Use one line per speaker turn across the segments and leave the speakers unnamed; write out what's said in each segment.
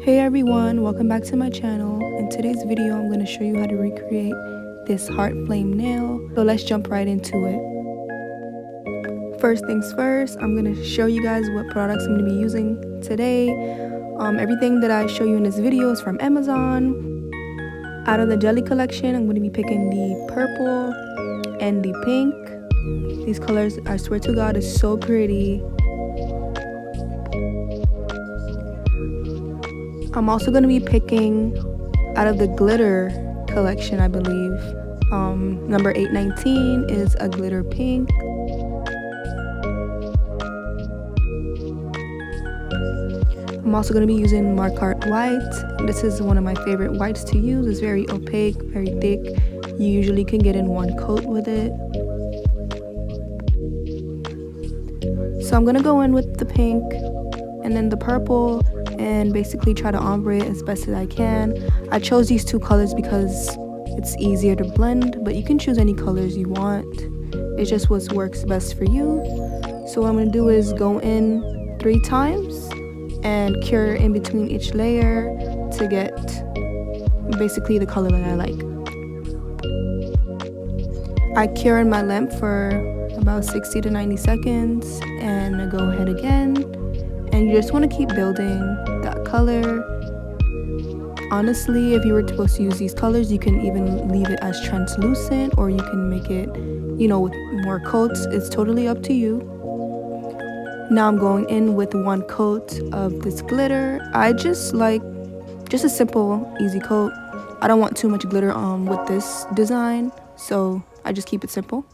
Hey everyone, welcome back to my channel. In today's video, I'm going to show you how to recreate this heart flame nail. So let's jump right into it. First things first, I'm going to show you guys what products I'm going to be using today. Everything that I show you in this video is from Amazon. Out of the jelly collection, I'm going to be picking the purple and the pink. These colors, I swear to God, is so pretty. I'm also going to be picking out of the glitter collection, I believe. Number 819 is a glitter pink. I'm also going to be using Makartt white. This is one of my favorite whites to use. It's very opaque, very thick. You usually can get in one coat with it. So I'm going to go in with the pink and then the purple and basically try to ombre it as best as I can. I chose these two colors because it's easier to blend, but you can choose any colors you want. It's just what works best for you. So what I'm going to do is go in 3 times and cure in between each layer to get basically the color that I like. I cure in my lamp for about 60 to 90 seconds and I go ahead again. And you just want to keep building that color. Honestly, if you were supposed to use these colors, you can even leave it as translucent or you can make it, with more coats. It's totally up to you. Now I'm going in with 1 coat of this glitter. I just like a simple, easy coat. I don't want too much glitter with this design, so I just keep it simple.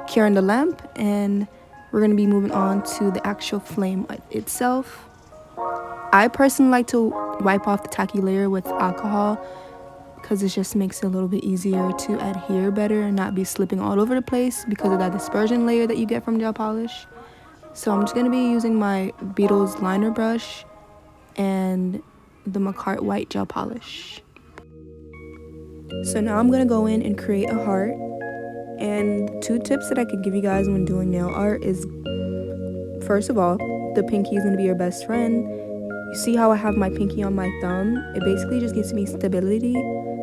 Cure in the lamp, and we're going to be moving on to the actual flame itself. I personally like to wipe off the tacky layer with alcohol because it just makes it a little bit easier to adhere better and not be slipping all over the place because of that dispersion layer that you get from gel polish. So I'm just going to be using my Beetles liner brush and the Makartt white gel polish. So now I'm going to go in and create a heart. And 2 tips that I could give you guys when doing nail art is, first of all, the pinky is going to be your best friend. You see how I have my pinky on my thumb? It basically just gives me stability,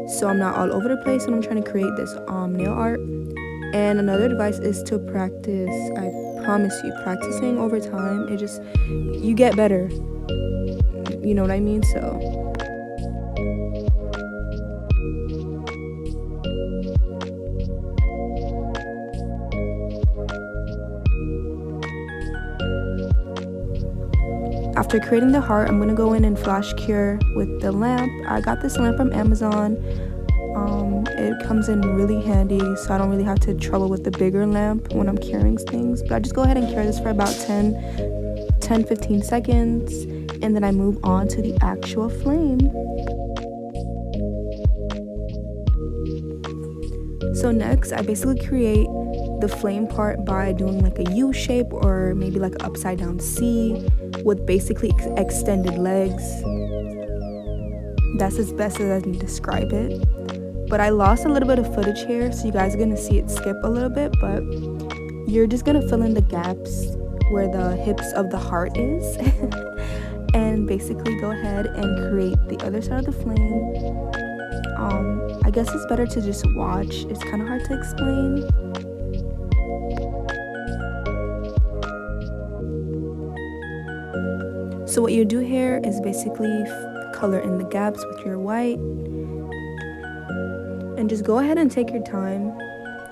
so I'm not all over the place when I'm trying to create this nail art. And another advice is to practice. I promise you, practicing over time, you get better. You know what I mean? So after creating the heart, I'm going to go in and flash cure with the lamp. I got this lamp from Amazon. It comes in really handy, so I don't really have to trouble with the bigger lamp when I'm curing things. But I just go ahead and cure this for about 10-15 seconds, and then I move on to the actual flame. So next, I basically create the flame part by doing like a U shape or maybe like an upside down C with basically extended legs. That's as best as I can describe it. But I lost a little bit of footage here, so you guys are going to see it skip a little bit, but you're just going to fill in the gaps where the hips of the heart is and basically go ahead and create the other side of the flame. I guess it's better to just watch. It's kind of hard to explain. So what you do here is basically color in the gaps with your white. And just go ahead and take your time.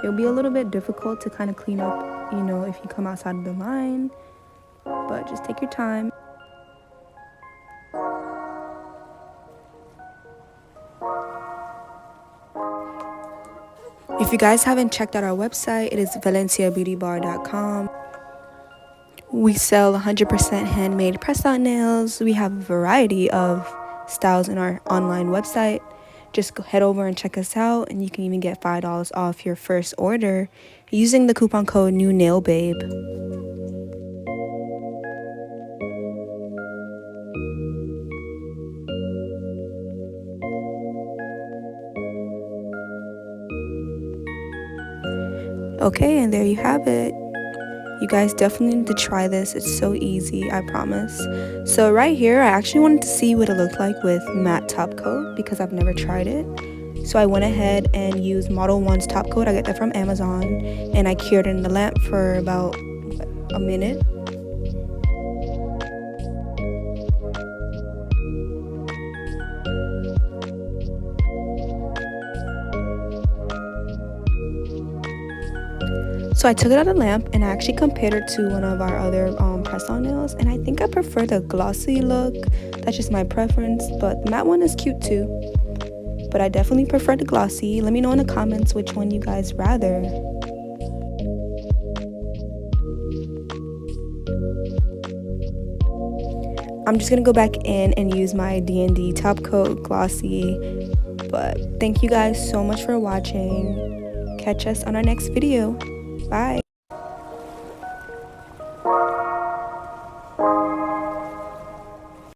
It'll be a little bit difficult to kind of clean up, if you come outside of the line. But just take your time. If you guys haven't checked out our website, it is valenciabeautybar.com. We sell 100% handmade press-on nails. We have a variety of styles in our online website. Just go head over and check us out, and you can even get $5 off your first order using the coupon code NEWNAILBABE. Okay, and there you have it. You guys definitely need to try this. It's so easy, I promise. So right here, I actually wanted to see what it looked like with matte top coat because I've never tried it. So I went ahead and used Model 1's top coat. I got that from Amazon, and I cured it in the lamp for about a minute. So I took it out of the lamp and I actually compared it to one of our other press-on nails, and I think I prefer the glossy look. That's just my preference, but the matte one is cute too. But I definitely prefer the glossy. Let me know in the comments which one you guys rather. I'm just gonna go back in and use my D&D top coat glossy. But thank you guys so much for watching. Catch us on our next video. Bye.